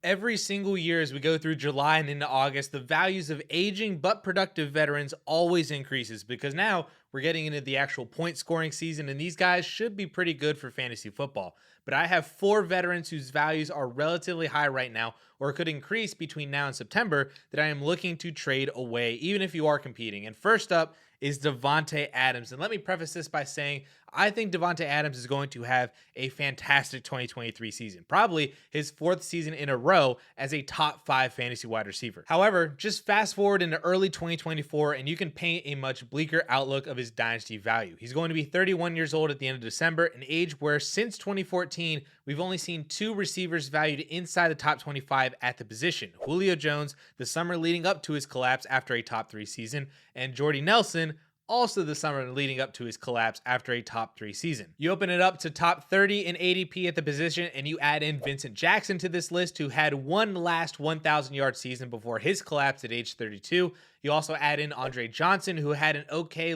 Every single year as we go through July and into August, the values of aging but productive veterans always increases because now we're getting into the actual point scoring season and these guys should be pretty good for fantasy football. But I have four veterans whose values are relatively high right now or could increase between now and September that I am looking to trade away even if you are competing. And first up is Davante Adams. And let me preface this by saying I think Davante Adams is going to have a fantastic 2023 season, probably his fourth season in a row as a top 5 fantasy wide receiver. However, just fast forward into early 2024 and you can paint a much bleaker outlook of his dynasty value. He's going to be 31 years old at the end of December, an age where since 2014, we've only seen 2 receivers valued inside the top 25 at the position. Julio Jones, the summer leading up to his collapse after a top 3 season, and Jordy Nelson, also the summer leading up to his collapse after a top 3 season. You open it up to top 30 in ADP at the position, and you add in Vincent Jackson to this list, who had one last 1,000-yard season before his collapse at age 32. You also add in Andre Johnson, who had an okay,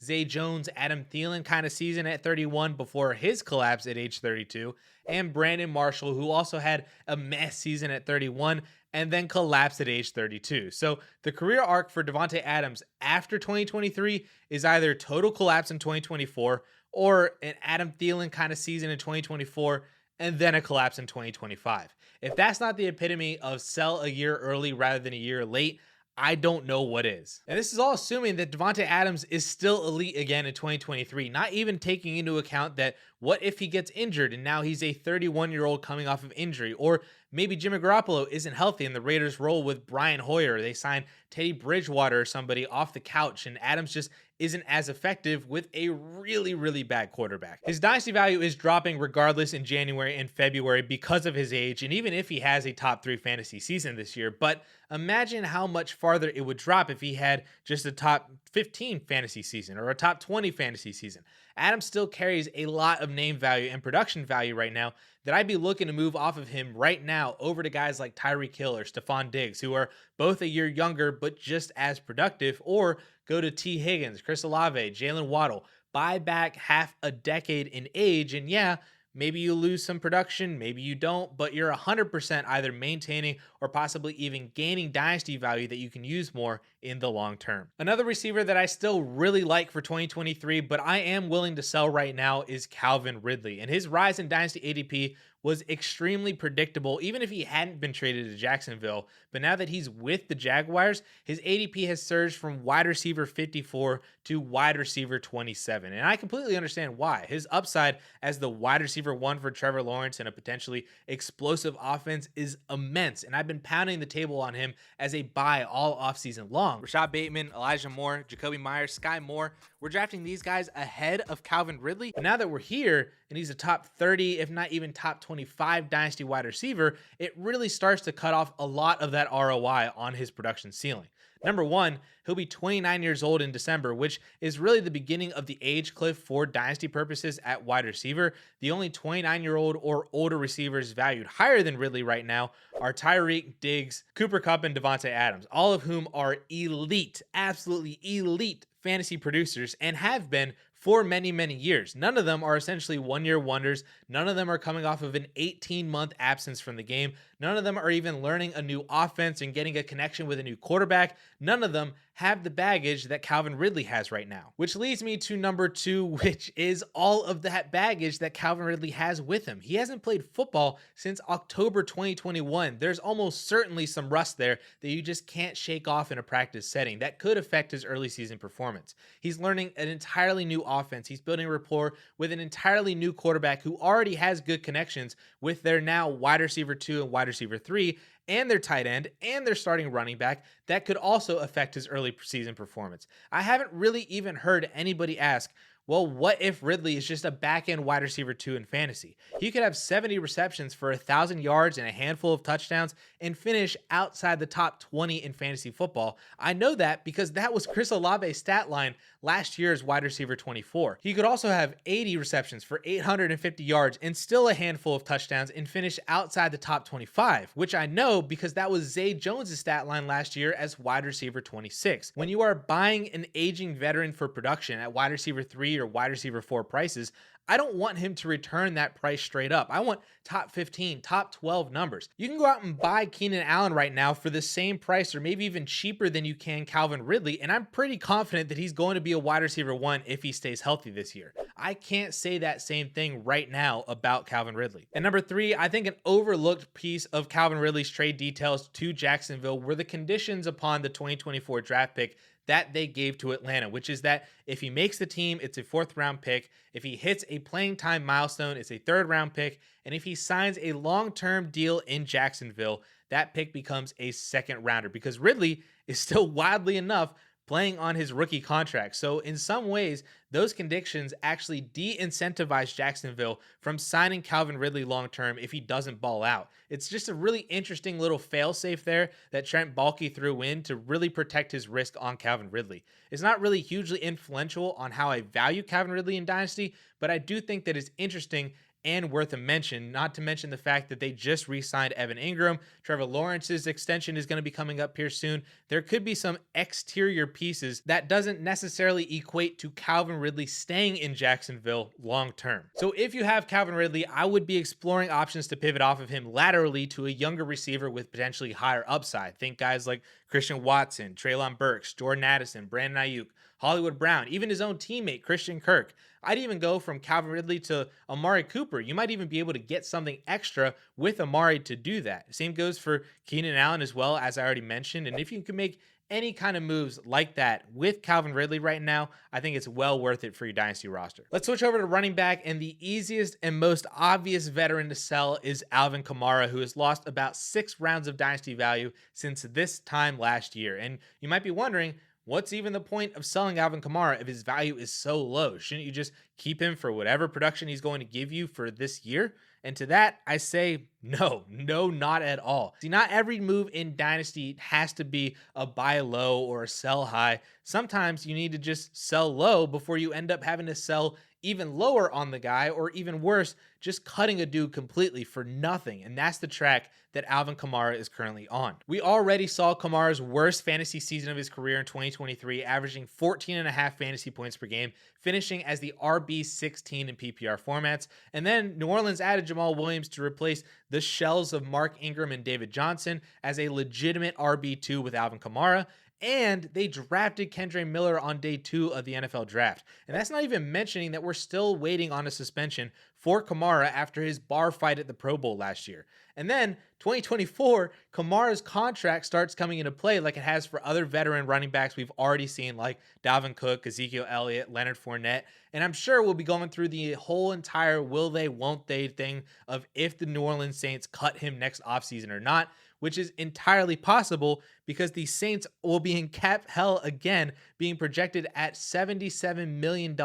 Zay Jones, Adam Thielen kind of season at 31 before his collapse at age 32, and Brandon Marshall, who also had a mess season at 31 and then collapsed at age 32. So the career arc for Davante Adams after 2023 is either total collapse in 2024 or an Adam Thielen kind of season in 2024 and then a collapse in 2025. If that's not the epitome of sell a year early rather than a year late, I don't know what is. And this is all assuming that Davante Adams is still elite again in 2023, not even taking into account that what if he gets injured and now he's a 31-year-old coming off of injury, or maybe Jimmy Garoppolo isn't healthy and the Raiders roll with Brian Hoyer. They sign Teddy Bridgewater or somebody off the couch and Adams just isn't as effective with a really, really bad quarterback. His dynasty value is dropping regardless in January and February because of his age, and even if he has a top 3 fantasy season this year. But imagine how much farther it would drop if he had just a top 15 fantasy season or a top 20 fantasy season. Adams still carries a lot of name value and production value right now that I'd be looking to move off of him right now over to guys like Tyreek Hill or Stephon Diggs, who are both a year younger but just as productive, or go to T. Higgins, Chris Olave, Jalen Waddle. Buy back half a decade in age, and yeah, maybe you lose some production, maybe you don't, but you're 100% either maintaining or possibly even gaining dynasty value that you can use more in the long term. Another receiver that I still really like for 2023, but I am willing to sell right now, is Calvin Ridley. And his rise in dynasty ADP was extremely predictable, even if he hadn't been traded to Jacksonville. But now that he's with the Jaguars, his ADP has surged from wide receiver 54 to wide receiver 27. And I completely understand why. His upside as the wide receiver 1 for Trevor Lawrence and a potentially explosive offense is immense. And I've been pounding the table on him as a buy all offseason long. Rashad Bateman, Elijah Moore, Jacoby Myers, Sky Moore, we're drafting these guys ahead of Calvin Ridley. But now that we're here and he's a top 30, if not even top 25 dynasty wide receiver, it really starts to cut off a lot of that ROI on his production ceiling. Number one, he'll be 29 years old in December, which is really the beginning of the age cliff for dynasty purposes at wide receiver. The only 29-year-old or older receivers valued higher than Ridley right now are Tyreek, Diggs, Cooper Kupp, and Davante Adams, all of whom are elite, absolutely elite fantasy producers and have been for many, many years. None of them are essentially one-year wonders. None of them are coming off of an 18-month absence from the game. None of them are even learning a new offense and getting a connection with a new quarterback. None of them have the baggage that Calvin Ridley has right now. Which leads me to number 2, which is all of that baggage that Calvin Ridley has with him. He hasn't played football since October 2021. There's almost certainly some rust there that you just can't shake off in a practice setting that could affect his early season performance. He's learning an entirely new offense. He's building rapport with an entirely new quarterback who already has good connections with their now wide receiver 2 and wide receiver 3, and their tight end and their starting running back that could also affect his early season performance. I haven't really even heard anybody ask, well, what if Ridley is just a back-end wide receiver 2 in fantasy? He could have 70 receptions for 1,000 yards and a handful of touchdowns and finish outside the top 20 in fantasy football. I know that because that was Chris Olave's stat line last year's wide receiver 24. He could also have 80 receptions for 850 yards and still a handful of touchdowns and finish outside the top 25, which I know because that was Zay Jones' stat line last year as wide receiver 26. When you are buying an aging veteran for production at wide receiver 3 or wide receiver 4 prices, I don't want him to return that price straight up. I want top 15, top 12 numbers. You can go out and buy Keenan Allen right now for the same price or maybe even cheaper than you can Calvin Ridley, and I'm pretty confident that he's going to be a wide receiver 1 if he stays healthy this year. I can't say that same thing right now about Calvin Ridley. And number 3, I think an overlooked piece of Calvin Ridley's trade details to Jacksonville were the conditions upon the 2024 draft pick that they gave to Atlanta, which is that if he makes the team, it's a 4th round pick. If he hits a playing time milestone, it's a 3rd round pick. And if he signs a long-term deal in Jacksonville, that pick becomes a 2nd rounder because Ridley is still wildly enough playing on his rookie contract. So in some ways, those conditions actually de-incentivize Jacksonville from signing Calvin Ridley long-term if he doesn't ball out. It's just a really interesting little fail-safe there that Trent Baalke threw in to really protect his risk on Calvin Ridley. It's not really hugely influential on how I value Calvin Ridley in Dynasty, but I do think that it's interesting and worth a mention, not to mention the fact that they just re-signed Evan Ingram. Trevor Lawrence's extension is going to be coming up here soon. There could be some exterior pieces that doesn't necessarily equate to Calvin Ridley staying in Jacksonville long term. So if you have Calvin Ridley, I would be exploring options to pivot off of him laterally to a younger receiver with potentially higher upside. Think guys like Christian Watson, Treylon Burks, Jordan Addison, Brandon Ayuk, Hollywood Brown, even his own teammate, Christian Kirk. I'd even go from Calvin Ridley to Amari Cooper. You might even be able to get something extra with Amari to do that. Same goes for Keenan Allen as well, as I already mentioned. And if you can make any kind of moves like that with Calvin Ridley right now, I think it's well worth it for your Dynasty roster. Let's switch over to running back, and the easiest and most obvious veteran to sell is Alvin Kamara, who has lost about 6 rounds of Dynasty value since this time last year. And you might be wondering, what's even the point of selling Alvin Kamara if his value is so low? Shouldn't you just keep him for whatever production he's going to give you for this year? And to that, I say no, not at all. See, not every move in Dynasty has to be a buy low or a sell high. Sometimes you need to just sell low before you end up having to sell even lower on the guy, or even worse, just cutting a dude completely for nothing. And that's the track that Alvin Kamara is currently on. We already saw Kamara's worst fantasy season of his career in 2023, averaging 14.5 fantasy points per game, finishing as the RB16 in PPR formats. And then New Orleans added Jamal Williams to replace the shells of Mark Ingram and David Johnson as a legitimate RB2 with Alvin Kamara. And they drafted Kendre Miller on day 2 of the NFL draft. And that's not even mentioning that we're still waiting on a suspension for Kamara after his bar fight at the Pro Bowl last year. And then 2024, Kamara's contract starts coming into play like it has for other veteran running backs we've already seen, like Dalvin Cook, Ezekiel Elliott, Leonard Fournette. And I'm sure we'll be going through the whole entire will they, won't they thing of if the New Orleans Saints cut him next offseason or not, which is entirely possible because the Saints will be in cap hell again, being projected at $77 million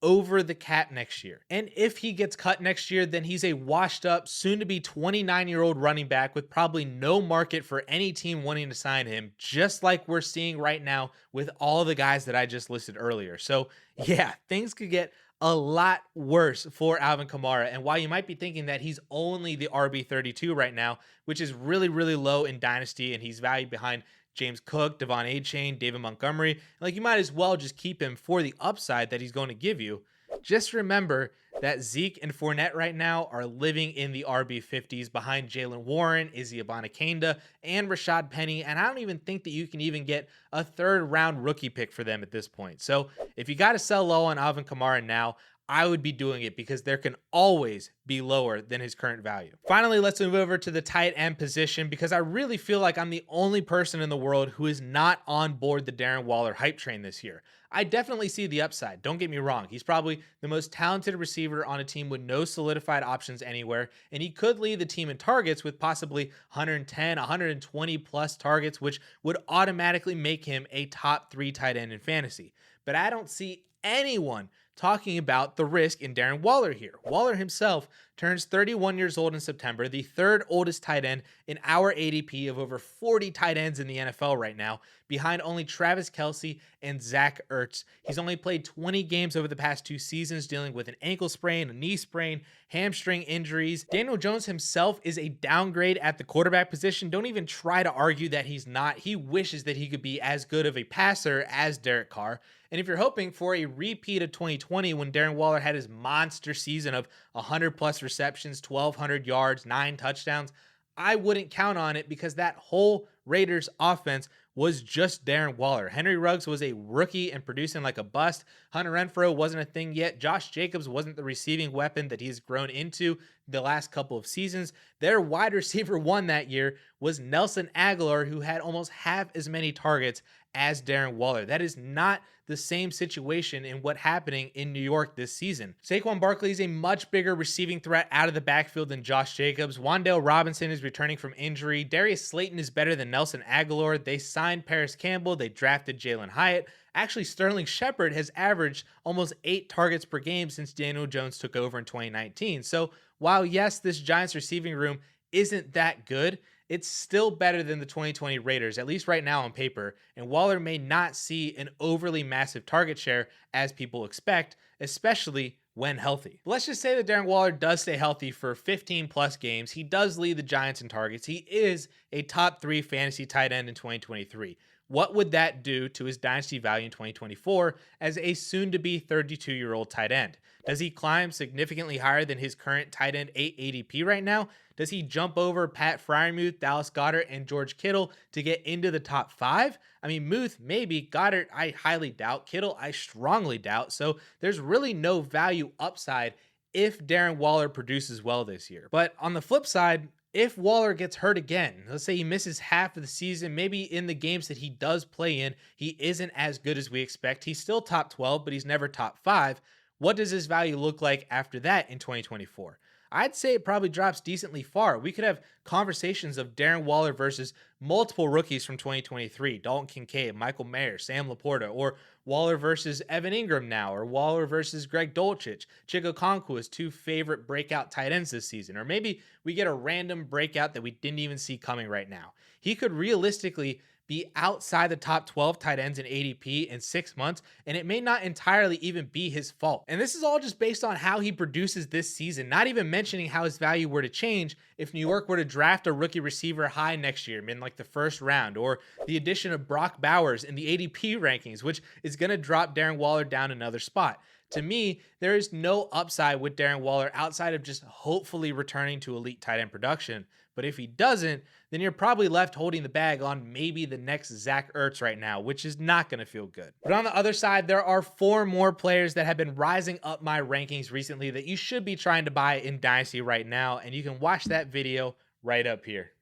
over the cap next year. And if he gets cut next year, then he's a washed up, soon to be 29-year-old running back with probably no market for any team wanting to sign him, just like we're seeing right now with all the guys that I just listed earlier. So yeah, things could get a lot worse for Alvin Kamara. And while you might be thinking that he's only the RB32 right now, which is really, really low in Dynasty, and he's valued behind James Cook, Devon Achane, David Montgomery, like you might as well just keep him for the upside that he's going to give you. Just remember that Zeke and Fournette right now are living in the RB50s behind Jalen Warren, Izzy Abanikanda, and Rashad Penny, and I don't even think that you can even get a 3rd round rookie pick for them at this point. So if you got to sell low on Alvin Kamara now, I would be doing it because there can always be lower than his current value. Finally, let's move over to the tight end position because I really feel like I'm the only person in the world who is not on board the Darren Waller hype train this year. I definitely see the upside. Don't get me wrong. He's probably the most talented receiver on a team with no solidified options anywhere, and he could lead the team in targets with possibly 110, 120 plus targets, which would automatically make him a top 3 tight end in fantasy. But I don't see anyone talking about the risk in Darren Waller here. Waller himself turns 31 years old in September, the third oldest tight end in our ADP of over 40 tight ends in the NFL right now, behind only Travis Kelce and Zach Ertz. He's only played 20 games over the past 2 seasons, dealing with an ankle sprain, a knee sprain, hamstring injuries. Daniel Jones himself is a downgrade at the quarterback position. Don't even try to argue that he's not. He wishes that he could be as good of a passer as Derek Carr. And if you're hoping for a repeat of 2020 when Darren Waller had his monster season of 100 plus receptions, 1,200 yards, 9 touchdowns, I wouldn't count on it because that whole Raiders offense was just Darren Waller. Henry Ruggs was a rookie and producing like a bust. Hunter Renfrow wasn't a thing yet. Josh Jacobs wasn't the receiving weapon that he's grown into the last couple of seasons. Their wide receiver one that year was Nelson Agholor, who had almost half as many targets as Darren Waller. That is not the same situation in what happening in New York this season. Saquon Barkley is a much bigger receiving threat out of the backfield than Josh Jacobs. Wan'Dale Robinson is returning from injury. Darius Slayton is better than Nelson Agholor. They signed Paris Campbell. They drafted Jalen Hyatt. Actually, Sterling Shepard has averaged almost 8 targets per game since Daniel Jones took over in 2019. So while yes, this Giants receiving room isn't that good, it's still better than the 2020 Raiders, at least right now on paper, and Waller may not see an overly massive target share as people expect, especially when healthy. But let's just say that Darren Waller does stay healthy for 15 plus games. He does lead the Giants in targets. He is a top 3 fantasy tight end in 2023. What would that do to his dynasty value in 2024 as a soon-to-be 32-year-old tight end? Does he climb significantly higher than his current tight end 8 ADP right now? Does he jump over Pat Freiermuth, Dallas Goedert, and George Kittle to get into the top 5? I mean, Muth, maybe. Goddard, I highly doubt. Kittle, I strongly doubt. So there's really no value upside if Darren Waller produces well this year. But on the flip side, if Waller gets hurt again, let's say he misses half of the season, maybe in the games that he does play in, he isn't as good as we expect. He's still top 12, but he's never top 5. What does his value look like after that in 2024? I'd say it probably drops decently far. We could have conversations of Darren Waller versus multiple rookies from 2023, Dalton Kincaid, Michael Mayer, Sam Laporta, or Waller versus Evan Ingram now, or Waller versus Greg Dulcich, Chico Okonkwo's 2 favorite breakout tight ends this season, or maybe we get a random breakout that we didn't even see coming right now. He could realistically be outside the top 12 tight ends in ADP in 6 months, and it may not entirely even be his fault. And this is all just based on how he produces this season, not even mentioning how his value were to change if New York were to draft a rookie receiver high next year, in like the first round, or the addition of Brock Bowers in the ADP rankings, which is going to drop Darren Waller down another spot. To me, there is no upside with Darren Waller outside of just hopefully returning to elite tight end production. But if he doesn't, then you're probably left holding the bag on maybe the next Zach Ertz right now, which is not going to feel good. But on the other side, there are 4 more players that have been rising up my rankings recently that you should be trying to buy in Dynasty right now, and you can watch that video right up here.